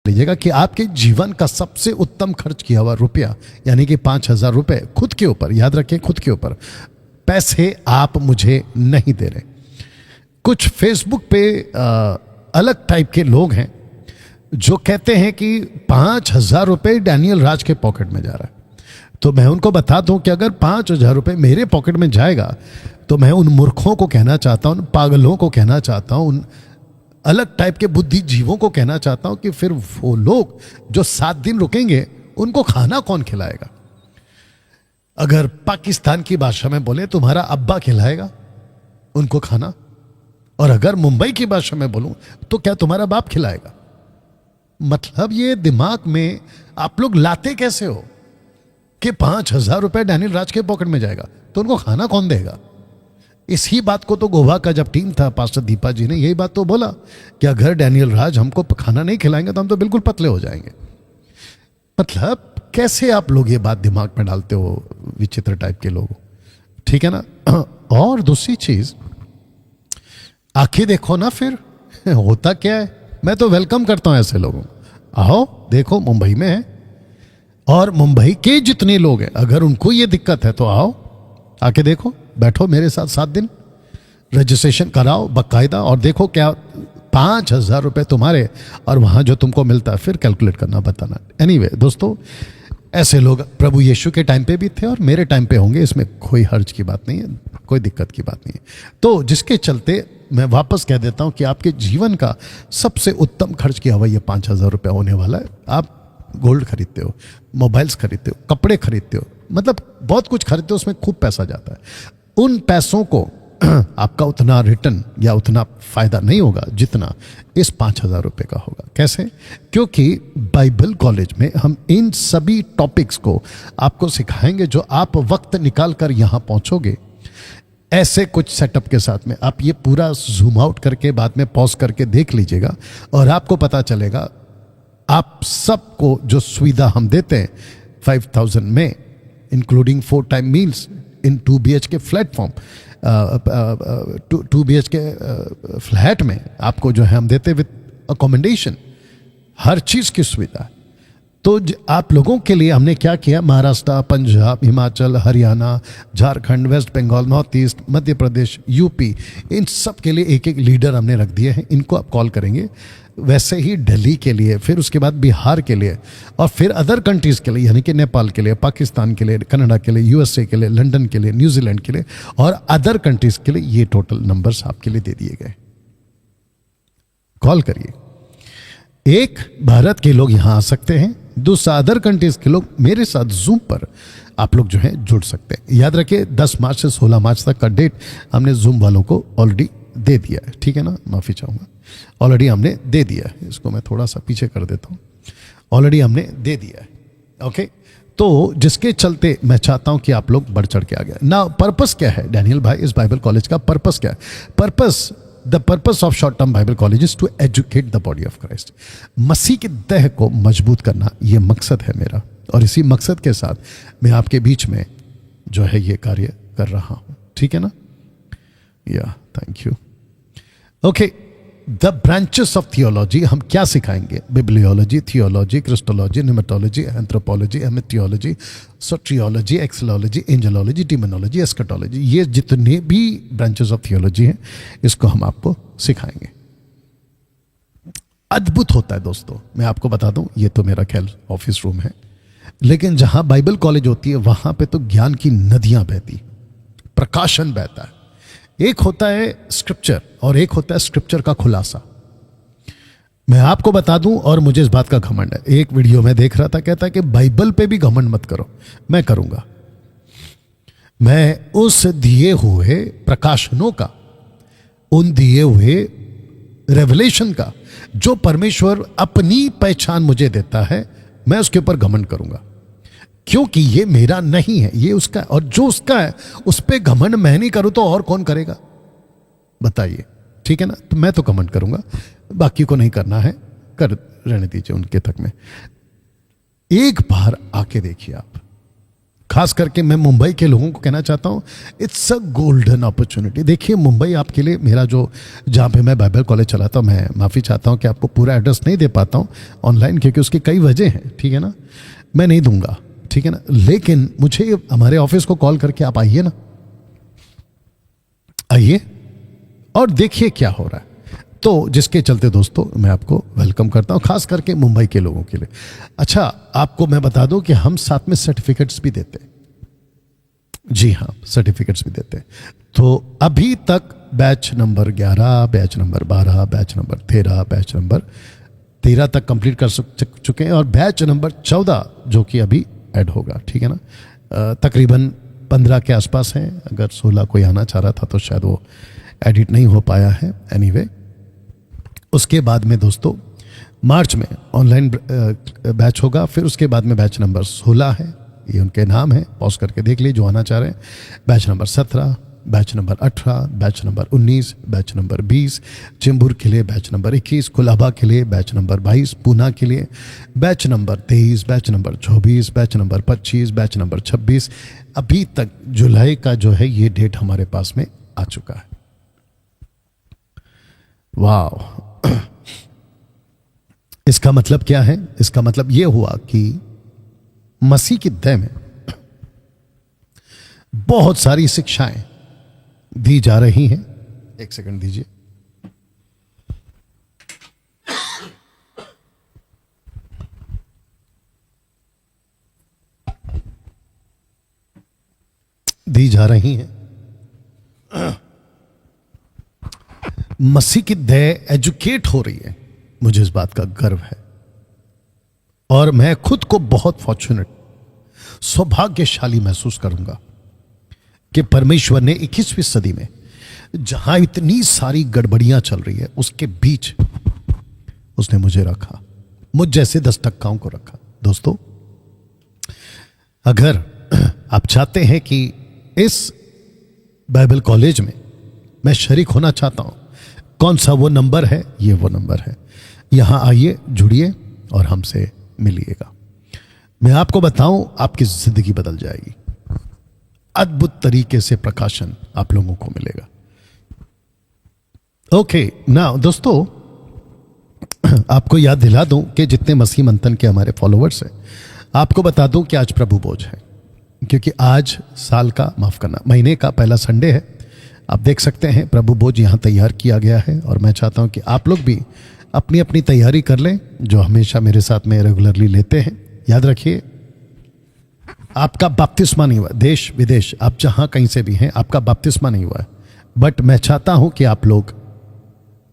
लीजिएगा कि आपके जीवन का सबसे उत्तम खर्च किया हुआ रुपया यानी कि 5,000 रुपये खुद के ऊपर, याद रखें खुद के ऊपर, पैसे आप मुझे नहीं दे रहे। कुछ फेसबुक पे अलग टाइप के लोग हैं जो कहते हैं कि 5,000 रुपये डैनियल राज के पॉकेट में जा रहा है। तो मैं उनको बता दूं कि अगर 5,000 रुपये मेरे पॉकेट में जाएगा तो मैं उन मूर्खों को कहना चाहता हूं, उन पागलों को कहना चाहता हूं, उन अलग टाइप के बुद्धिजीवों को कहना चाहता हूं कि फिर वो लोग जो 7 दिन रुकेंगे उनको खाना कौन खिलाएगा? अगर पाकिस्तान की भाषा में बोले तुम्हारा अब्बा खिलाएगा उनको खाना, और अगर मुंबई की भाषा में बोलूं तो क्या तुम्हारा बाप खिलाएगा? मतलब ये दिमाग में आप लोग लाते कैसे हो कि 5,000 रुपए डैनियल राज के पॉकेट में जाएगा तो उनको खाना कौन देगा? इसी बात को तो गोवा का जब टीम था, पास्टर दीपा जी ने यही बात तो बोला कि अगर डैनियल राज हमको खाना नहीं खिलाएंगे तो हम तो बिल्कुल पतले हो जाएंगे। मतलब कैसे आप लोग ये बात दिमाग में डालते हो, विचित्र टाइप के लोग, ठीक है ना। और दूसरी चीज, आंखें देखो ना फिर होता क्या है। मैं तो वेलकम करता हूं ऐसे लोगों, आओ देखो मुंबई में है, और मुंबई के जितने लोग हैं अगर उनको ये दिक्कत है तो आओ आके देखो, बैठो मेरे साथ 7 दिन, रजिस्ट्रेशन कराओ बकायदा, और देखो क्या 5,000 रुपये तुम्हारे और वहां जो तुमको मिलता है फिर कैलकुलेट करना, बताना। एनीवे दोस्तों, ऐसे लोग प्रभु यीशु के टाइम पे भी थे और मेरे टाइम पे होंगे, इसमें कोई हर्ज की बात नहीं है, कोई दिक्कत की बात नहीं है। तो जिसके चलते मैं वापस कह देता हूं कि आपके जीवन का सबसे उत्तम खर्च किया हुआ ये 5,000 रुपये होने वाला है। आप गोल्ड खरीदते हो, मोबाइल्स खरीदते हो, कपड़े खरीदते हो, मतलब बहुत कुछ खरीदते हो, उसमें खूब पैसा जाता है। उन पैसों को आपका उतना रिटर्न या उतना फायदा नहीं होगा जितना इस 5,000 रुपये का होगा। कैसे? क्योंकि बाइबल कॉलेज में हम इन सभी टॉपिक्स को आपको सिखाएंगे जो आप वक्त निकाल कर यहां पहुंचोगे ऐसे कुछ सेटअप के साथ में। आप ये पूरा जूम आउट करके बाद में पॉज करके देख लीजिएगा और आपको पता चलेगा आप सबको जो सुविधा हम देते हैं 5,000 में, इंक्लूडिंग 4 टाइम मील्स इन 2 BHK प्लेटफॉर्म, 2 BHK फ्लैट में आपको जो है हम देते विद अकोमोडेशन, हर चीज की सुविधा। तो आप लोगों के लिए हमने क्या किया, Maharashtra, Punjab, Himachal, Haryana, Jharkhand, West Bengal, North East, Madhya Pradesh, UP, इन सब के लिए एक एक लीडर हमने रख दिए हैं, इनको आप कॉल करेंगे। वैसे ही दिल्ली के लिए, फिर उसके बाद बिहार के लिए, और फिर अदर कंट्रीज के लिए यानी कि नेपाल के लिए, पाकिस्तान के लिए, कनाडा के लिए, यूएसए के लिए, लंदन के लिए, न्यूजीलैंड के लिए और अदर कंट्रीज के लिए ये टोटल नंबर्स आपके लिए दे दिए गए। कॉल करिए। एक, भारत के लोग यहां आ सकते हैं, दूसरा अदर कंट्रीज के लोग मेरे साथ जूम पर आप लोग जो है जुड़ सकते हैं। याद रखिए 10 मार्च से 16 मार्च तक का डेट हमने जूम वालों को ऑलरेडी दे दिया है, ठीक है ना, माफी चाहूंगा, ऑलरेडी हमने दे दिया है। इसको मैं थोड़ा सा पीछे कर देता हूं, ऑलरेडी हमने दे दिया है। ओके, तो जिसके चलते मैं चाहता हूं कि आप लोग बढ़ चढ़ के आ गए ना। पर्पस क्या है डैनियल भाई इस बाइबल कॉलेज का? पर्पस क्या है? Purpose, the purpose of short term Bible college is to educate the body of Christ. मसीह के देह को मजबूत करना, यह मकसद है मेरा, और इसी मकसद के साथ मैं आपके बीच में जो है ये कार्य कर रहा हूं, ठीक है ना। या thank you. Okay, the branches of theology हम क्या सिखाएंगे? बिब्लियोलॉजी, थियोलॉजी, क्रिस्टोलॉजी, न्यूमेटोलॉजी, एंथ्रोपोलॉजी, हेमेटियोलॉजी, सोट्रियोलॉजी, एक्सोलॉजी, एंजेलॉलजी, डिमोनोलॉजी, एस्कटोलॉजी, ये जितने भी ब्रांचेस ऑफ थियोलॉजी हैं इसको हम आपको सिखाएंगे। अद्भुत होता है दोस्तों, मैं आपको बता दूं, ये तो मेरा ख्याल ऑफिस रूम है, लेकिन जहां बाइबल कॉलेज होती है वहां पे तो ज्ञान की नदियां बहती, प्रकाशन बहता है। एक होता है स्क्रिप्चर और एक होता है स्क्रिप्चर का खुलासा। मैं आपको बता दूं, और मुझे इस बात का घमंड है, एक वीडियो में देख रहा था, कहता है कि बाइबल पे भी घमंड मत करो। मैं करूंगा, मैं उस दिए हुए प्रकाशनों का, उन दिए हुए रेवलेशन का जो परमेश्वर अपनी पहचान मुझे देता है, मैं उसके ऊपर घमंड करूंगा, क्योंकि ये मेरा नहीं है, ये उसका है, और जो उसका है उस पे घमंड मैं नहीं करूं तो और कौन करेगा बताइए, ठीक है ना। तो मैं तो घमंड करूंगा, बाकी को नहीं करना है, कर रहने दीजिए उनके तक में। एक बार आके देखिए आप, खास करके मैं मुंबई के लोगों को कहना चाहता हूँ, इट्स अ गोल्डन अपॉर्चुनिटी। देखिए मुंबई आपके लिए, मेरा जो जहाँ पे मैं बाइबल कॉलेज चलाता हूँ, मैं माफ़ी चाहता हूँ कि आपको पूरा एड्रेस नहीं दे पाता हूँ ऑनलाइन, क्योंकि उसकी कई वजह हैं, ठीक है ना, मैं नहीं दूंगा, ठीक है ना। लेकिन मुझे हमारे ऑफिस को कॉल करके आप आइए ना, आइए और देखिए क्या हो रहा है। तो जिसके चलते दोस्तों मैं आपको वेलकम करता हूं, खास करके मुंबई के लोगों के लिए। अच्छा, आपको मैं बता दूं कि हम साथ में सर्टिफिकेट्स भी देते हैं। जी हाँ, सर्टिफिकेट्स भी देते हैं। तो अभी तक batch number 11, batch number 12, batch number 13, batch number 13 तक कंप्लीट कर चुके हैं, और बैच नंबर 14 जो कि अभी ऐड होगा, ठीक है ना। तकरीबन 15 के आसपास हैं। अगर 16 कोई आना चाह रहा था तो शायद वो एडिट नहीं हो पाया है। एनीवे, उसके बाद में दोस्तों मार्च में ऑनलाइन बैच होगा। फिर उसके बाद में बैच नंबर 16 है, ये उनके नाम है, पॉज करके देख लीजिए जो आना चाह रहे हैं। Batch number 17, batch number 18, batch number 19, batch number 20, Chembur के लिए बैच नंबर 21, कुलाबा के लिए बैच नंबर 22, पूना के लिए batch number 23, batch number 24, batch number 25, batch number 26। अभी तक जुलाई का जो है ये डेट हमारे पास में आ चुका है। वाह, इसका मतलब क्या है? इसका मतलब यह हुआ कि मसीह की दया में बहुत सारी शिक्षाएं दी जा रही हैं। एक सेकंड दीजिए। दी जा रही हैं। मसीह की दया एजुकेट हो रही है, मुझे इस बात का गर्व है। और मैं खुद को बहुत फॉर्चुनेट, सौभाग्यशाली महसूस करूंगा कि परमेश्वर ने 21वीं सदी में जहां इतनी सारी गड़बड़ियां चल रही है उसके बीच उसने मुझे रखा, मुझ जैसे 10 टक्काओं को रखा। दोस्तों, अगर आप चाहते हैं कि इस बाइबल कॉलेज में मैं शरीक होना चाहता हूं, कौन सा वो नंबर है? ये वो नंबर है। यहां आइए, जुड़िए और हमसे मिलिएगा। मैं आपको बताऊं, आपकी जिंदगी बदल जाएगी। अद्भुत तरीके से प्रकाशन आप लोगों को मिलेगा। ओके ना दोस्तों, आपको याद दिला दूं कि जितने मसीह मंथन के हमारे फॉलोवर्स हैं, आपको बता दूं कि आज प्रभु भोज है, क्योंकि आज साल का, माफ करना, महीने का पहला संडे है। आप देख सकते हैं प्रभु भोज यहां तैयार किया गया है, और मैं चाहता हूं कि आप लोग भी अपनी अपनी तैयारी कर लें, जो हमेशा मेरे साथ में रेगुलरली लेते हैं। याद रखिए, आपका बपतिस्मा नहीं हुआ, देश विदेश आप जहां कहीं से भी हैं, आपका बपतिस्मा नहीं हुआ है, बट मैं चाहता हूं कि आप लोग,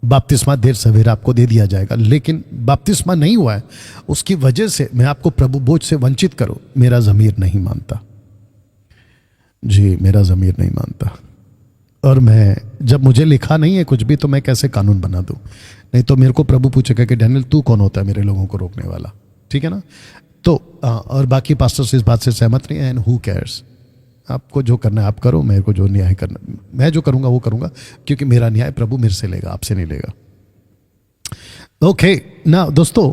बपतिस्मा देर सवेर आपको दे दिया जाएगा, लेकिन बपतिस्मा नहीं हुआ है उसकी वजह से मैं आपको प्रभु भोज से वंचित करूं, मेरा ज़मीर नहीं मानता। जी, मेरा ज़मीर नहीं मानता। और मैं, जब मुझे लिखा नहीं है कुछ भी, तो मैं कैसे कानून बना दूं? नहीं तो मेरे को प्रभु पूछेगा कि डैनियल तू कौन होता है मेरे लोगों को रोकने वाला, ठीक है ना। तो और बाकी पास्टर्स इस बात से सहमत नहीं है, एंड हु केयर्स, आपको जो करना है आप करो, मेरे को जो न्याय करना, मैं जो करूंगा वो करूंगा, क्योंकि मेरा न्याय प्रभु मेरे से लेगा, आपसे नहीं लेगा। ओके ना दोस्तों,